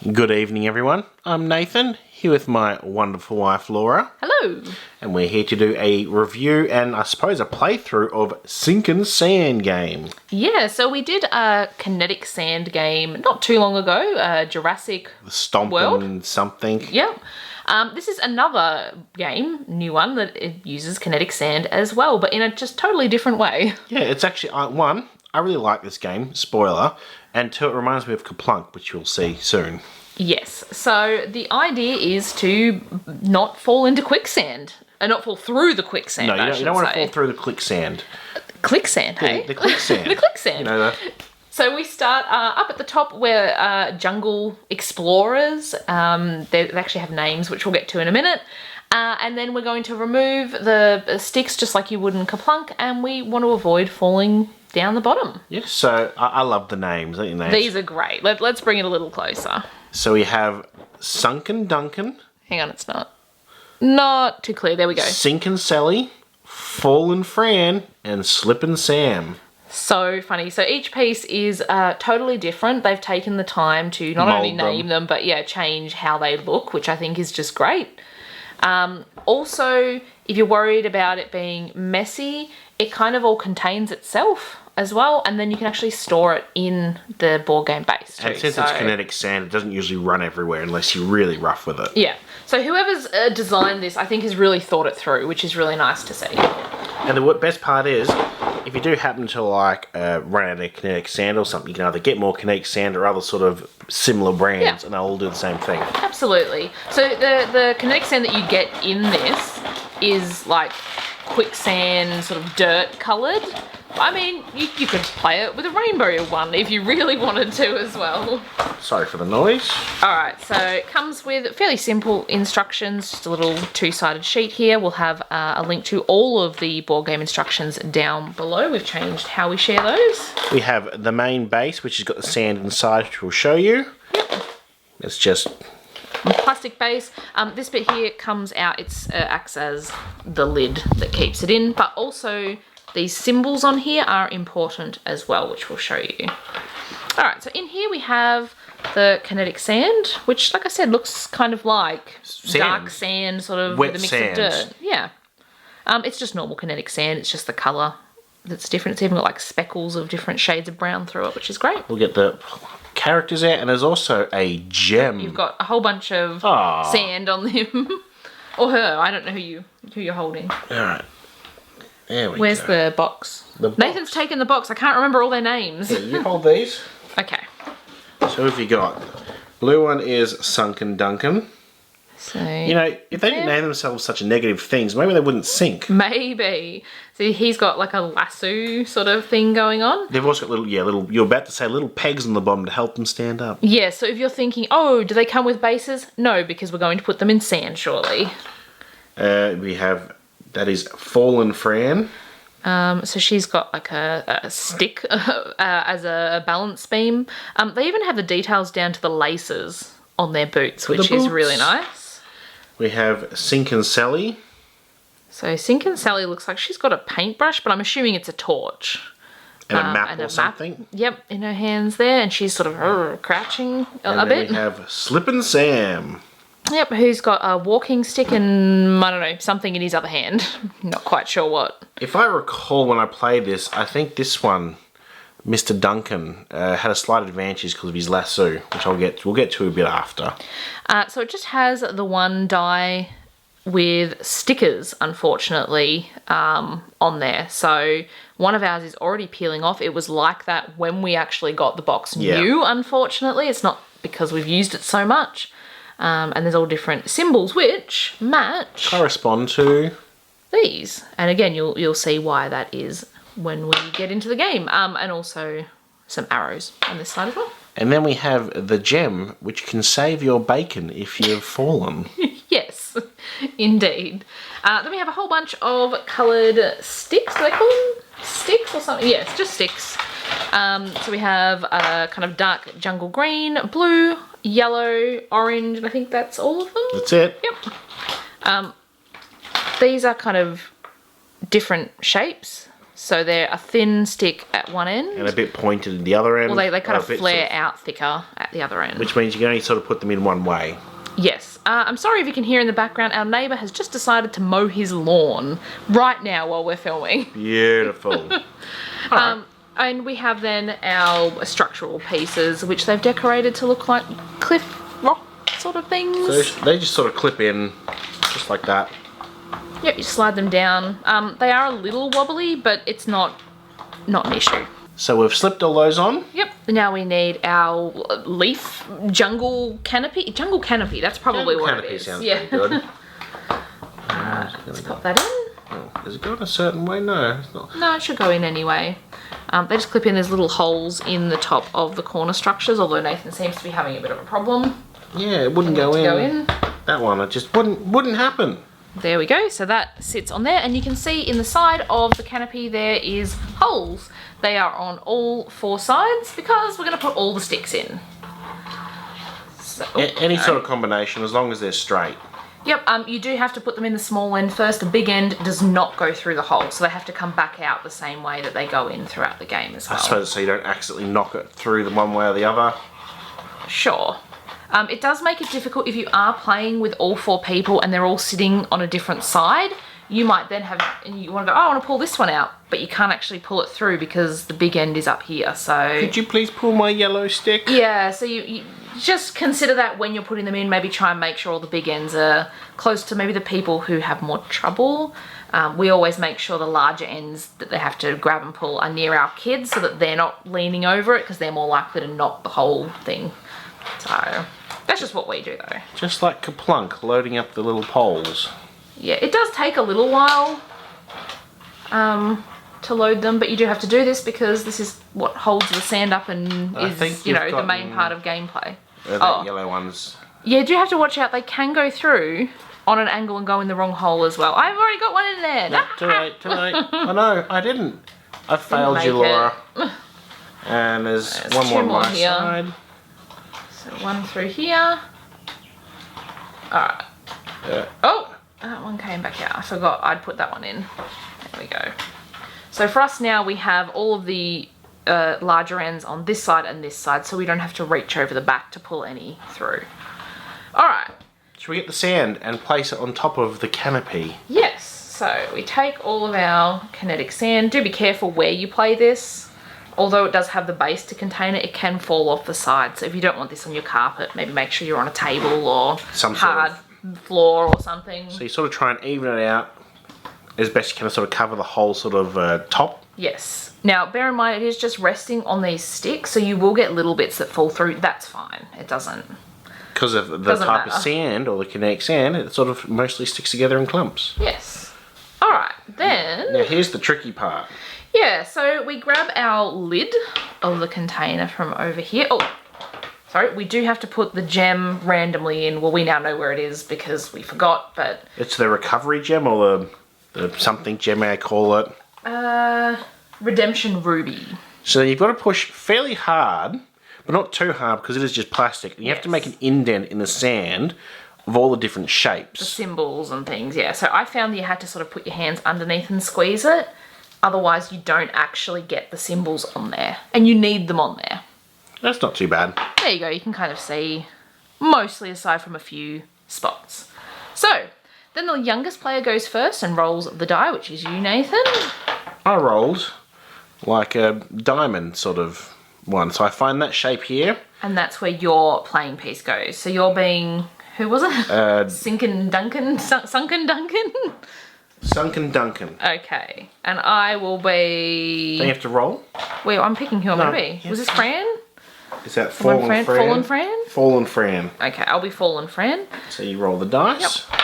Good evening, everyone. I'm Nathan, here with my wonderful wife, Laura. Hello. And we're here to do a review and, I suppose, a playthrough of Sinking Sand game. Yeah, so we did a kinetic sand game not too long ago, Jurassic Stomping World. something. Yep. This is another game, new one, that it uses kinetic sand as well, but in a just totally different way. Yeah, it's actually, one, I really like this game, spoiler, and two, it reminds me of Kaplunk, which you'll see soon. Yes, so the idea is to not fall into quicksand. Not fall through the quicksand, No, you don't want to fall through the quicksand. Quicksand, hey? The quicksand. The quicksand. You know, So we start up at the top where jungle explorers, they actually have names, which we'll get to in a minute. And then we're going to remove the sticks just like you would in Kaplunk, and we want to avoid falling down the bottom. yes, so I love the names, don't you, Nate? These are great. Let's bring it a little closer. So we have Sunken Duncan. Hang on, it's not too clear. There we go. Sinkin' Sally, Fallen Fran, and Slippin' Sam. So funny. So each piece is totally different. They've taken the time to not only name them, but yeah, change how they look, which I think is just great. Also, if you're worried about it being messy, it kind of all contains itself as well, and then you can actually store it in the board game base too. And since it's kinetic sand, it doesn't usually run everywhere unless you're really rough with it. Yeah. So whoever's designed this, I think, has really thought it through, which is really nice to see. And the best part is, if you do happen to run out of kinetic sand or something, you can either get more kinetic sand or other sort of similar brands, and they'll all do the same thing. Absolutely. So the kinetic sand that you get in this is like quicksand, sort of dirt coloured. I mean, you could play it with a rainbow one if you really wanted to as well. Sorry for the noise. Alright, so it comes with fairly simple instructions, just a little two-sided sheet here. We'll have a link to all of the board game instructions down below. We've changed how we share those. We have the main base, which has got the sand inside, which we'll show you. Yep. It's just Plastic base. This bit here comes out, it acts as the lid that keeps it in, but also these symbols on here are important as well, which we'll show you. Alright, so in here we have the kinetic sand, which, like I said, looks kind of like dark sand, sort of wet with a mix sand. of dirt. Yeah. It's just normal kinetic sand, it's just the colour that's different. It's even got like speckles of different shades of brown through it, which is great. We'll get the characters out, and there's also a gem. You've got a whole bunch of sand on them. Or her, I don't know who you're holding. Alright. There we Where's go. the box? Nathan's taken the box. I can't remember all their names. Yeah, you hold these. Okay. So who have you got? Blue one is Sunken Duncan. So You know, if they didn't name themselves such negative things, maybe they wouldn't sink. maybe. So he's got like a lasso sort of thing going on. They've also got little, you're about to say little pegs on the bottom to help them stand up. Yeah, so if you're thinking, oh, do they come with bases? No, because we're going to put them in sand shortly. We have, that is Fallen Fran. So she's got like a stick as a balance beam. They even have the details down to the laces on their boots, which is really nice. We have Sinkin' Sally. So Sinkin' Sally looks like she's got a paintbrush, but I'm assuming it's a torch. And a map or something. Yep, in her hands there, and she's sort of crouching a And then bit. we have Slippin' Sam. Yep, who's got a walking stick and, I don't know, something in his other hand. Not quite sure what. If I recall when I played this, I think this one, Mr. Duncan, had a slight advantage because of his lasso, which we'll get to a bit after. So it just has the one die with stickers, unfortunately, on there. So one of ours is already peeling off. It was like that when we actually got the box new, unfortunately. It's not because we've used it so much. And there's all different symbols which match Correspond to these. And again, you'll see why that is when we get into the game. And also some arrows on this side as well. And then we have the gem, which can save your bacon if you've fallen. Yes, indeed. Then we have a whole bunch of coloured sticks. Do they call them sticks or something? Yeah, it's just sticks. So we have kind of dark jungle green, blue, yellow, orange, and I think that's all of them. That's it. Yep. These are kind of different shapes. So they're a thin stick at one end. And a bit pointed at the other end. Well, they kind of bit flare out thicker at the other end. Which means you can only sort of put them in one way. Yes. I'm sorry if you can hear in the background, our neighbour has just decided to mow his lawn right now while we're filming. Beautiful. And we have then our structural pieces, which they've decorated to look like cliff rock sort of things. So they just sort of clip in, just like that. Yep, you slide them down. They are a little wobbly, but it's not an issue. So we've slipped all those on. Yep. Now we need our leaf jungle canopy. Jungle canopy, that's probably Jungle what canopy it is. sounds Yeah. pretty good. Let's pop that in. Oh, does it go in a certain way? No, it's not. No, it should go in anyway. They just clip in these little holes in the top of the corner structures, although Nathan seems to be having a bit of a problem. Yeah, it wouldn't go in. That one, it just wouldn't happen. There we go. So that sits on there, and you can see in the side of the canopy there is holes. They are on all four sides because we're going to put all the sticks in. So, Any sort of combination, as long as they're straight. Yep, you do have to put them in the small end first. The big end does not go through the hole, so they have to come back out the same way that they go in throughout the game as well. I suppose so you don't accidentally knock it through them one way or the other. Sure. It does make it difficult if you are playing with all four people and they're all sitting on a different side. You might then have, and you want to go, oh, I want to pull this one out, but you can't actually pull it through because the big end is up here, so... Could you please pull my yellow stick? Yeah, so you just consider that when you're putting them in. Maybe try and make sure all the big ends are close to maybe the people who have more trouble. We always make sure the larger ends that they have to grab and pull are near our kids so that they're not leaning over it because they're more likely to knock the whole thing. So that's just what we do though. Just like Kaplunk loading up the little poles. Yeah, it does take a little while to load them, but you do have to do this because this is what holds the sand up and is, you know, the main part of gameplay. The yellow ones. Yeah, you do have to watch out. They can go through on an angle and go in the wrong hole as well. I've already got one in there. No, too late, too late. Oh no, I didn't. I failed you, Laura. And there's one more on my side. So one through here. Alright. Oh! That one came back out. I forgot I'd put that one in. There we go. So for us now, we have all of the larger ends on this side and this side, so we don't have to reach over the back to pull any through. Alright. Should we get the sand and place it on top of the canopy? Yes. So we take all of our kinetic sand. Do be careful where you play this. Although it does have the base to contain it, it can fall off the side. So if you don't want this on your carpet, maybe make sure you're on a table or some hard floor or something. So you sort of try and even it out as best you can, sort of cover the whole sort of top. Yes. Now, bear in mind, it is just resting on these sticks, so you will get little bits that fall through. That's fine. It doesn't... Because of the type of sand, or the kinetic sand, it sort of mostly sticks together in clumps. Yes. Alright, then... Now here's the tricky part. Yeah, so we grab our lid of the container from over here. Oh, sorry, we do have to put the gem randomly in. Well, we now know where it is because we forgot, but... It's the recovery gem, or the something gem, I call it. Redemption ruby. So you've got to push fairly hard, but not too hard because it is just plastic. And you have to make an indent in the sand of all the different shapes. The symbols and things, yeah. So I found that you had to sort of put your hands underneath and squeeze it. Otherwise, you don't actually get the symbols on there. And you need them on there. That's not too bad. There you go. You can kind of see, mostly aside from a few spots. So, then the youngest player goes first and rolls the die, which is you, Nathan. I rolled like a diamond sort of one. So I find that shape here. And that's where your playing piece goes. So you're being, who was it? Sunken Duncan? Sunken Duncan. Okay. And I will be... Don't you have to roll? Wait, I'm picking who I'm going to be. Was this Fran? Is that Fallen Fran? Fallen Fran? Fallen Fran. Okay, I'll be Fallen Fran. So you roll the dice. Yep.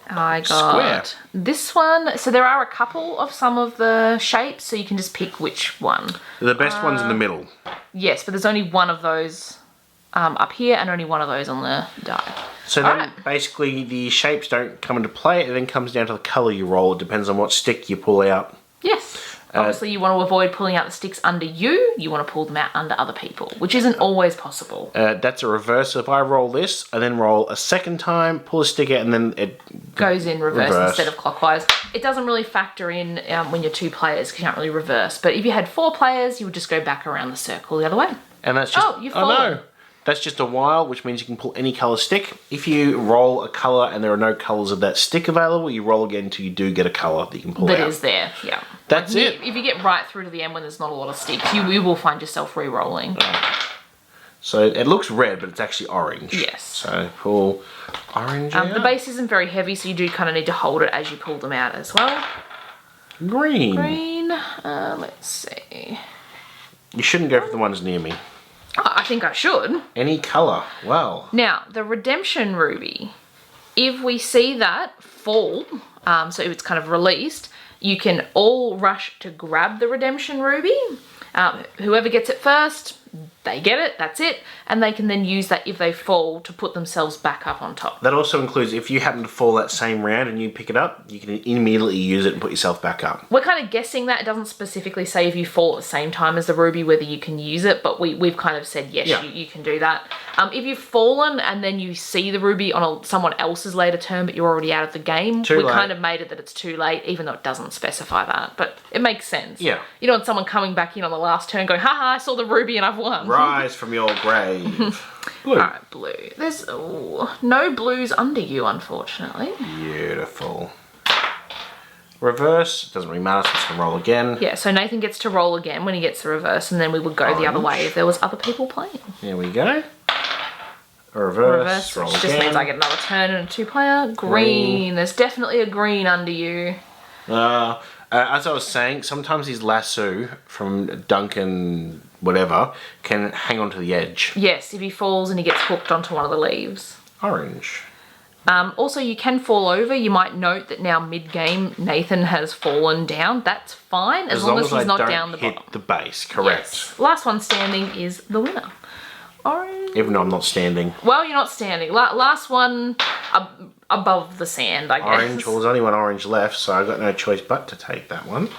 I got this one. So there are a couple of some of the shapes, so you can just pick which one. The best one's in the middle. Yes, but there's only one of those up here and only one of those on the die. So then basically the shapes don't come into play. It then comes down to the colour you roll. It depends on what stick you pull out. Yes. Obviously you want to avoid pulling out the sticks under you. You want to pull them out under other people, which isn't always possible. That's a reverse. So if I roll this, I then roll a second time, pull a stick out, and then it goes in reverse instead of clockwise. It doesn't really factor in when you're 2 players because you can't really reverse. But if you had 4 players, you would just go back around the circle the other way. And that's just... Oh, you've fallen. no. That's just a wild, which means you can pull any colour stick. If you roll a colour and there are no colours of that stick available, you roll again until you do get a colour that you can pull out. That is there, yeah. That's it. If you get right through to the end when there's not a lot of sticks, you will find yourself re-rolling. So it looks red, but it's actually orange. Yes. So pull orange out. The base isn't very heavy, so you do kind of need to hold it as you pull them out as well. Green. Green. Let's see. You shouldn't go for the ones near me. I think I should. Any colour. Well. Now, the Redemption Ruby, if we see that fall, so if it's kind of released, you can all rush to grab the Redemption Ruby. Whoever gets it first, they get it, that's it. And they can then use that if they fall to put themselves back up on top. That also includes if you happen to fall that same round and you pick it up, you can immediately use it and put yourself back up. We're kind of guessing that. It doesn't specifically say if you fall at the same time as the ruby whether you can use it, but we've kind of said yes, you can do that. If you've fallen and then you see the ruby on someone else's later turn but you're already out of the game, we kind of made it that it's too late, even though it doesn't specify that. But it makes sense. Yeah. You don't want someone coming back in on the last turn going, haha, I saw the ruby and I've won. Rise from your grave. Blue. Alright, blue. There's no blues under you, unfortunately. Beautiful. Reverse, doesn't really matter, so it's going to roll again. Yeah, so Nathan gets to roll again when he gets the reverse, and then we would go the other way if there was other people playing. There we go. Reverse, roll which again. just means I get another turn and a 2-player. Green. There's definitely a green under you. As I was saying, sometimes his lasso from Duncan whatever can hang on to the edge. Yes, if he falls and he gets hooked onto one of the leaves. Orange. Also, you can fall over. You might note that now mid-game, Nathan has fallen down. That's fine, as long as he's not down the bottom. Hit the base, correct. Yes. Last one standing is the winner. Orange. Even though I'm not standing. Well, you're not standing. Last one above the sand, I guess. Orange. Well, there's only one orange left, so I've got no choice but to take that one.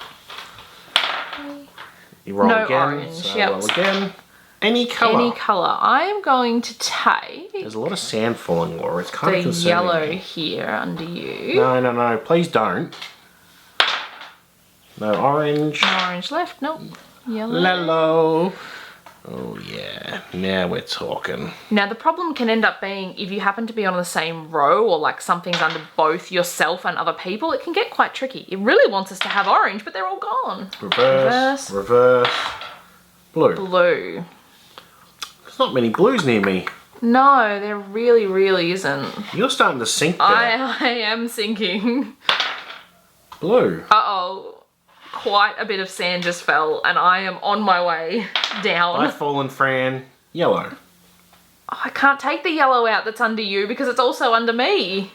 You roll no again. Orange. So Yep. roll again. Any colour. Any colour. I am going to take... There's a lot of sand falling, Laura. It's kind of the concerning. yellow here under you. No. Please don't. No orange. No orange left. Nope. Yellow. Lello. Oh, yeah. Now we're talking. Now, the problem can end up being if you happen to be on the same row or like something's under both yourself and other people, it can get quite tricky. It really wants us to have orange, but they're all gone. Reverse. Blue. Blue. There's not many blues near me. No, there really isn't. You're starting to sink there. I am sinking. Blue. Uh-oh. Quite a bit of sand just fell and I am on my way down. I've fallen, Fran. Yellow. Oh, I can't take the yellow out that's under you because it's also under me.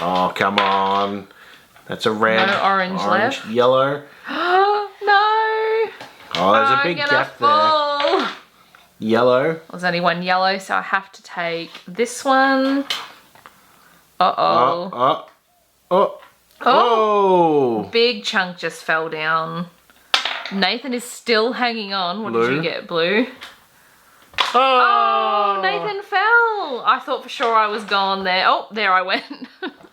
Oh, come on. That's a red. No orange left. Yellow. No. Oh, there's a big gap there. Yellow. There's only one yellow, so I have to take this one. Uh-oh. Oh! Big chunk just fell down. Nathan is still hanging on. What did you get, Blue? Oh, Nathan fell. I thought for sure I was gone there. Oh, there I went.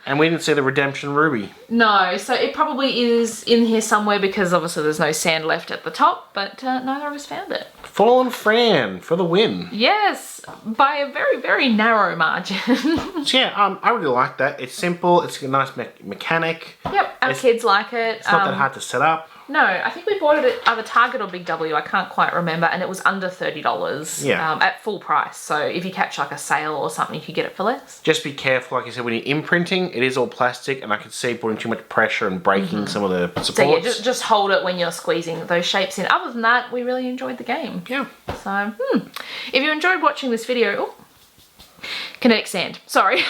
And we didn't see the Redemption Ruby. No, so it probably is in here somewhere because obviously there's no sand left at the top, but neither of us found it. Fallen Fran for the win. Yes, by a very narrow margin. So yeah, I really like that. It's simple. It's a nice mechanic. Yep, our kids like it. It's not that hard to set up. No, I think we bought it at either Target or Big W. I can't quite remember, and it was under $30. Yeah. At full price. So if you catch like a sale or something, you could get it for less. Just be careful, like I said, when you're imprinting, it is all plastic, and I could see putting too much pressure and breaking some of the supports. So yeah, just hold it when you're squeezing those shapes in. Other than that, we really enjoyed the game. Yeah. So, if you enjoyed watching this video, kinetic sand, sorry.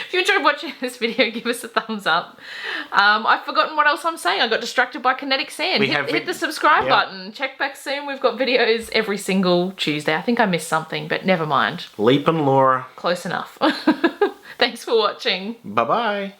If you enjoyed watching this video, give us a thumbs up. I've forgotten what else I'm saying. I got distracted by kinetic sand. Hit the subscribe button. Check back soon. We've got videos every single Tuesday. I think I missed something, but never mind. Leap and Laura. Close enough. Thanks for watching. Bye-bye.